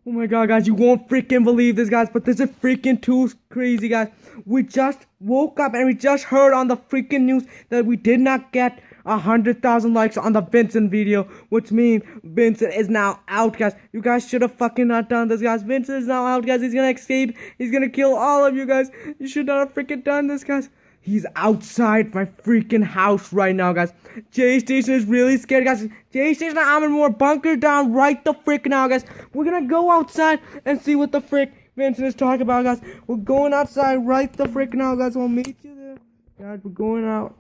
Oh my god, guys, you won't freaking believe this, guys, but this is freaking too crazy, guys. We just woke up and we just heard on the freaking news that we did not get 100,000 likes on the Vincent video, which means Vincent is now out, guys. You guys should have fucking not done this, guys. Vincent is now out, guys. He's gonna escape. He's gonna kill all of you, guys. You should not have freaking done this, guys. He's outside my freaking house right now, guys. J-Station is really scared, guys. J-Station and I'm in more bunker down right the frick now, guys. We're gonna go outside and see what the frick Vincent is talking about, guys. We're going outside right the frick now, guys. We'll meet you there. Guys, we're going out.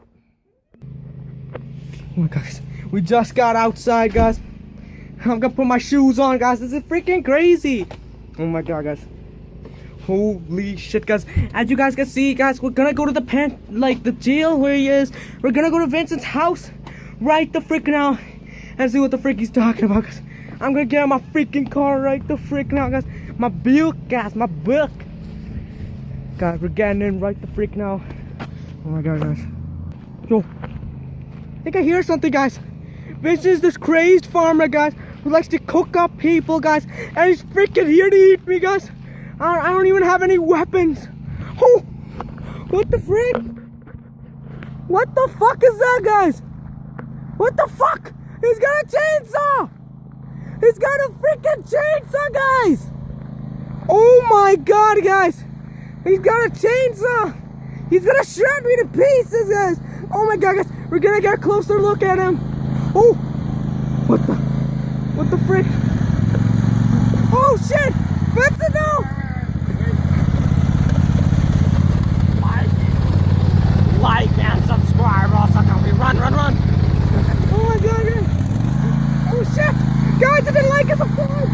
Oh my god, guys. We just got outside, guys. I'm gonna put my shoes on, guys. This is freaking crazy. Oh my god, guys. Holy shit, guys. As you guys can see, guys, we're gonna go to the jail where he is. We're gonna go to Vincent's house right the frick now and see what the frick he's talking about, guys. I'm gonna get in my freaking car right the frick now, guys. My bill, guys, my bill. Guys, we're getting in right the frick now. Oh my god, guys. Yo, I think I hear something, guys. Vincent is this crazed farmer, guys, who likes to cook up people, guys, and he's freaking here to eat me, guys. I don't even have any weapons. Oh, what the frick? What the fuck is that, guys? What the fuck? He's got a chainsaw. He's got a freaking chainsaw, guys. Oh my god, guys. He's got a chainsaw. He's gonna shred me to pieces, guys. Oh my god, guys. We're gonna get a closer look at him. Oh, what the frick? Oh shit, Vincent, no. Like and subscribe, or something. We run. Oh my god, guys. Oh shit. Guys, if you like us, subscribe.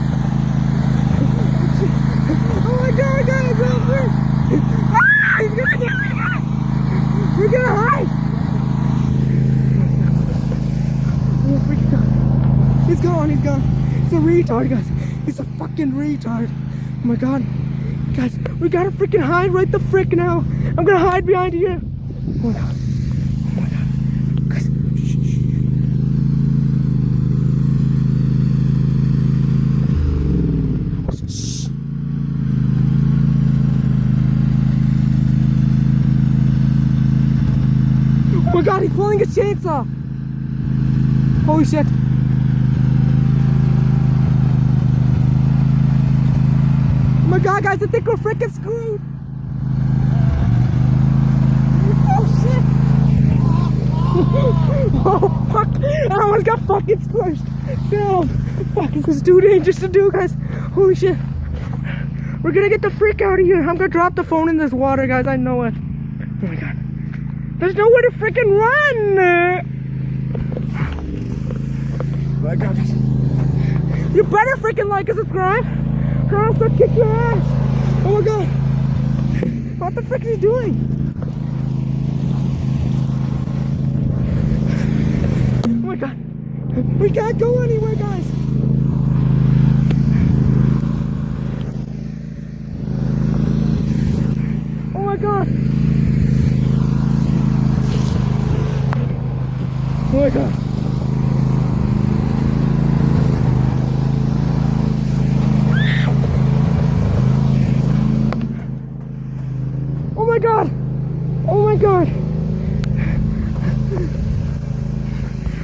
Oh my god, guys. Ah, he's gonna get me, guys. We're gonna hide. Oh freaking god. He's gone. He's a retard, guys. He's a fucking retard. Oh my god. Guys, we gotta freaking hide right the frick now. I'm gonna hide behind here. Oh my god. Oh my god. Guys. Shh. Oh my god, he's pulling his chainsaw. Holy shit. Oh my god, guys, I think we're freaking screwed. Oh fuck! I almost got fucking squished. No, fuck! This is too dangerous to do, guys. Holy shit! We're gonna get the freak out of here. I'm gonna drop the phone in this water, guys. I know it. Oh my god! There's nowhere to freaking run. Oh my god! Guys. You better freaking like and subscribe, or else I'll kick your ass. Oh my god! What the frick is he doing? Oh my god, we can't go anywhere, guys. Oh my god. Oh my god. Oh my god. Oh my god.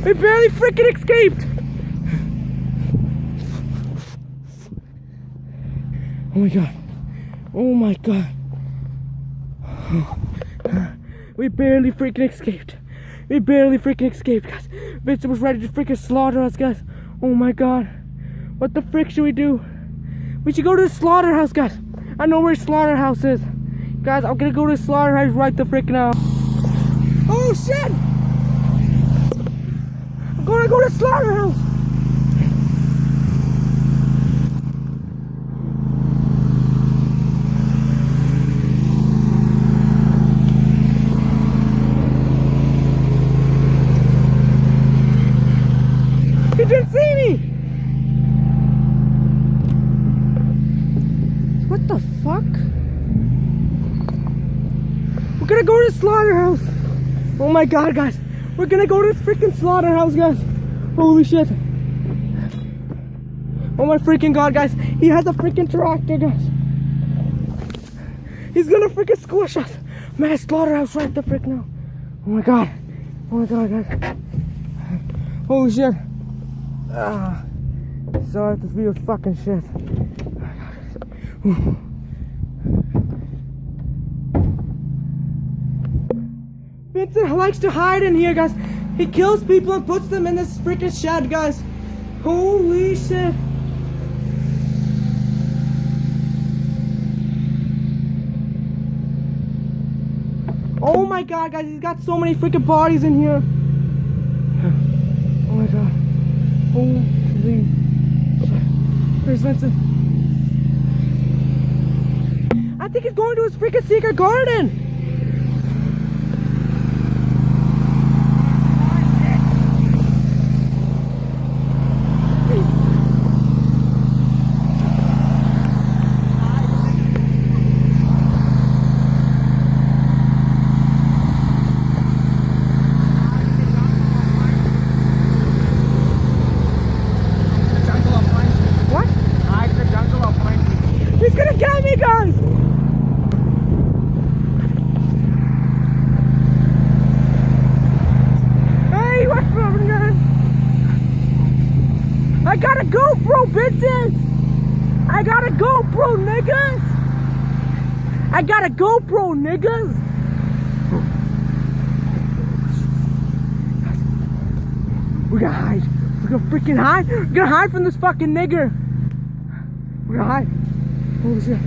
We barely freaking escaped! Oh my god. Oh my god. We barely freaking escaped. We barely freaking escaped, guys. Vincent was ready to freaking slaughter us, guys. Oh my god. What the frick should we do? We should go to the slaughterhouse, guys. I know where the slaughterhouse is. Guys, I'm gonna go to the slaughterhouse right the frick now. Oh shit! I'm gonna go to the slaughterhouse! He didn't see me! What the fuck? We're gonna go to the slaughterhouse! Oh my god, guys! We're gonna go to this freaking slaughterhouse, guys! Holy shit! Oh my freaking god, guys. He has a freaking tractor, guys. He's gonna freaking squish us. Man, slaughterhouse right the frick now. Oh my god. Oh my god, guys. Holy shit. Sorry if this video's fucking shit. Vincent likes to hide in here, guys. He kills people and puts them in this freaking shed, guys. Holy shit. Oh my god, guys, he's got so many freaking bodies in here. Oh my god. Holy shit. Where's Vincent? I think he's going to his freaking secret garden. He's gonna get me, guys! Hey, what's happening, guys? I got a GoPro, bitches! I got a GoPro, niggas! I got a GoPro, niggas! We're gonna hide. We're gonna freaking hide. We're gonna hide from this fucking nigger. We're gonna hide. Holy shit.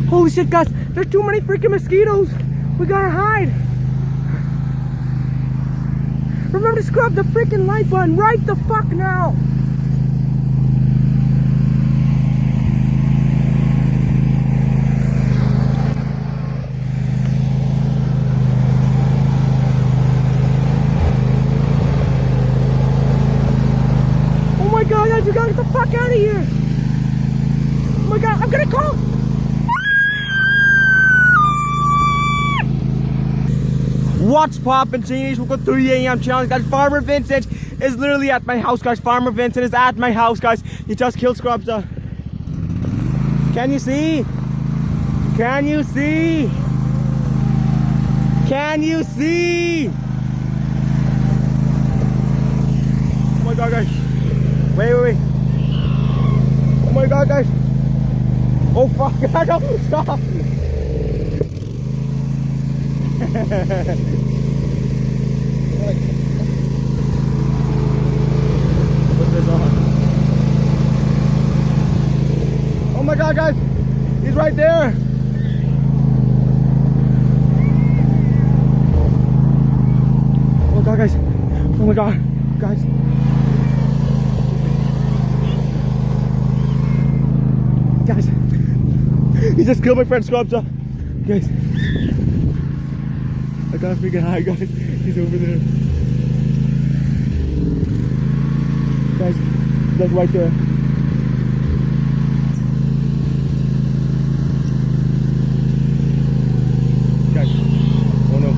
Holy shit, guys. There's too many freaking mosquitoes. We gotta hide. Remember to scrub the freaking like button right the fuck now. Oh my god, guys, we gotta get the fuck out of here. Oh my god, I'm gonna call. What's poppin', Teenage? Welcome to 3 a.m. challenge, guys. Farmer Vincent is literally at my house, guys. Farmer Vincent is at my house, guys. He just killed scrubs. Can you see? Can you see? Can you see? Oh my god, guys. Wait. Oh my god, guys. Oh fuck, no, stop. Put this on. Oh my god, guys, he's right there. Oh my god, guys. Oh my god, guys. Guys, he just killed my friend Scrubs. Guys, I gotta freaking hide, guys. He's over there. Guys, that's right there. Guys, oh no.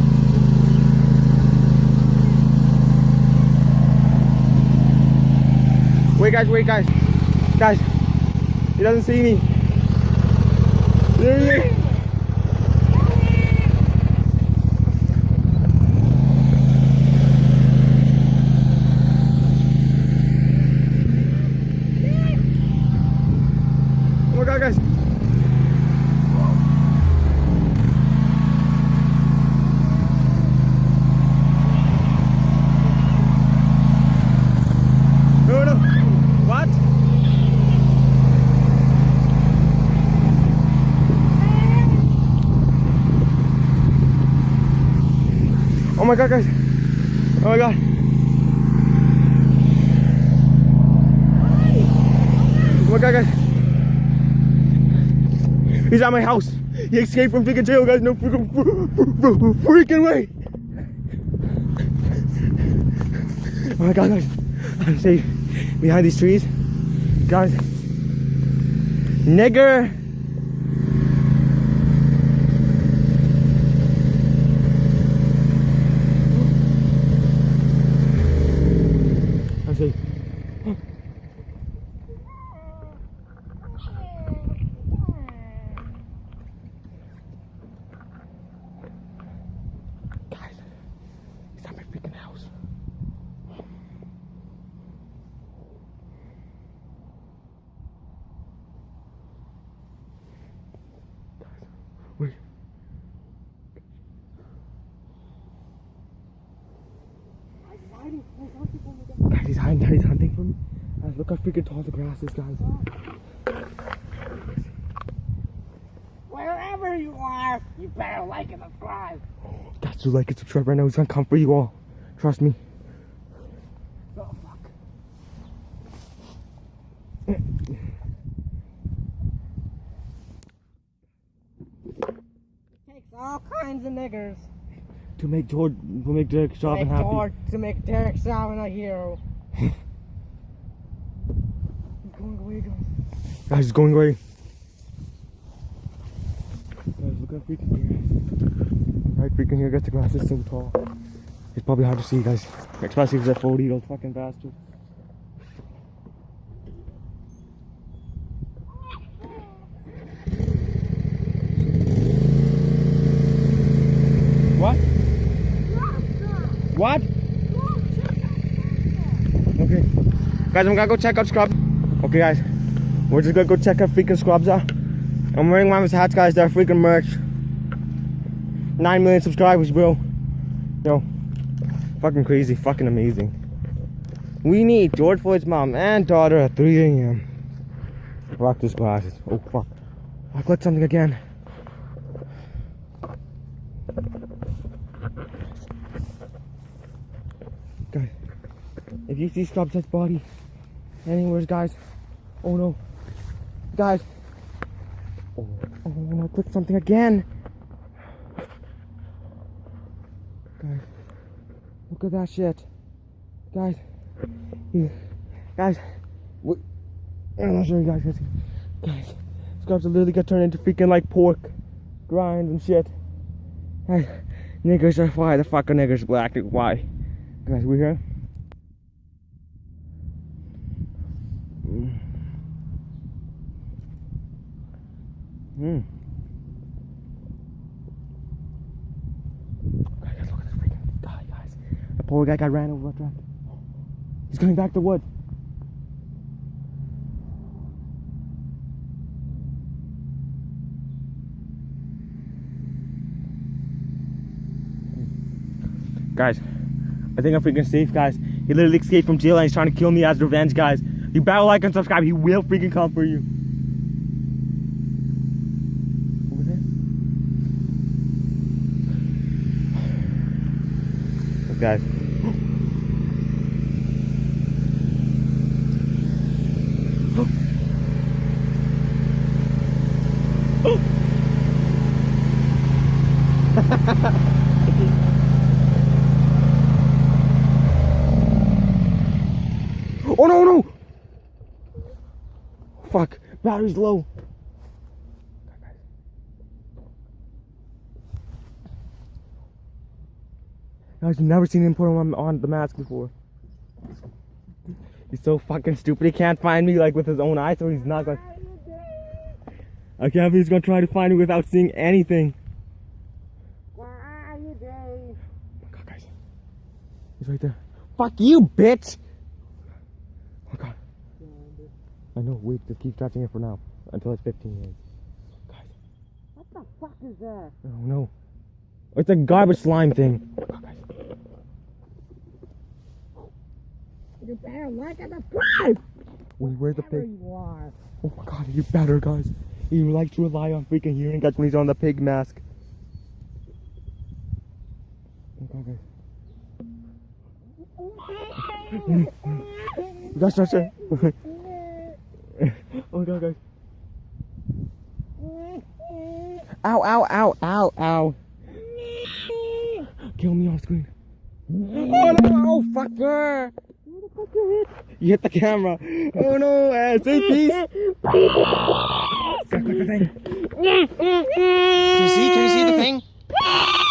Wait, guys. Guys, he doesn't see me. There he is. Oh my god, guys. No. What? Oh my god, guys. Oh my god. Oh my god, guys. He's at my house. He escaped from freaking jail, guys. No freaking way. Oh my god, guys. I say behind these trees, guys. Nigger. I say. Guys, it's at my freaking house. Wait. Guys, he's hunting for me. Guys, look how freaking tall the grass is, guys. Wherever you are, you better like and subscribe. Guys, do like and subscribe right now. He's gonna come for you all. Trust me. Oh, fuck. Takes all kinds of niggers To make Derek Chauvin happy. to make Derek Chauvin a hero. He's going away, guys. Guys, he's going away. Guys, look how freaking grass. Right, freaking here, guys, the grass is so tall. It's probably hard to see, guys. Especially if it's a 40-year-old fucking bastard. What? What? Okay. Guys, I'm gonna go check out Scrub. Okay, guys. We're just gonna go check out freaking Scrubs out. I'm wearing Mama's hats, guys. They're freaking merch. 9 million subscribers, bro. Yo. Fucking crazy. Fucking amazing. We need George Floyd's mom and daughter at 3 a.m. Rock this glasses. Oh, fuck. I clicked something again. Guys, if you see Scrub's body anywhere, guys, oh no, guys, oh no, I clicked something again, guys, look at that shit, guys, guys, I'm not sure you guys can see, guys, Scrubs literally got turned into freaking like pork grinds and shit, guys, niggers are why the fuck are niggers black, why? Guys, we here? Guys, look at this freaking guy, guys. The poor guy got ran over a truck. He's coming back to wood. Guys, I think I'm freaking safe, guys. He literally escaped from jail and he's trying to kill me as revenge, guys. You better like and subscribe. He will freaking come for you. Over there? Look, guys. Oh no, no! Fuck, battery's low. Guys, I've never seen him put on the mask before. He's so fucking stupid. He can't find me like with his own eyes, so he's not gonna. I can't believe he's gonna try to find me without seeing anything. Where are you, Dave? Oh my god, guys. He's right there. Fuck you, bitch! Oh god. I know, wait, just keep touching it for now. Until it's 15 years. Guys. What the fuck is that? Oh no. It's a garbage slime thing. Oh god, guys. You better like and subscribe. Wait, where's the Wherever pig? you are. Oh my god, you better, guys. He likes to rely on freaking hearing guys when he's on the pig mask. Oh god, guys. That's not it. Oh god, guys. Ow, ow, ow, ow, ow. Kill me off screen. Oh no, oh fucker. You hit the camera. Oh no, say peace. Can you see the thing?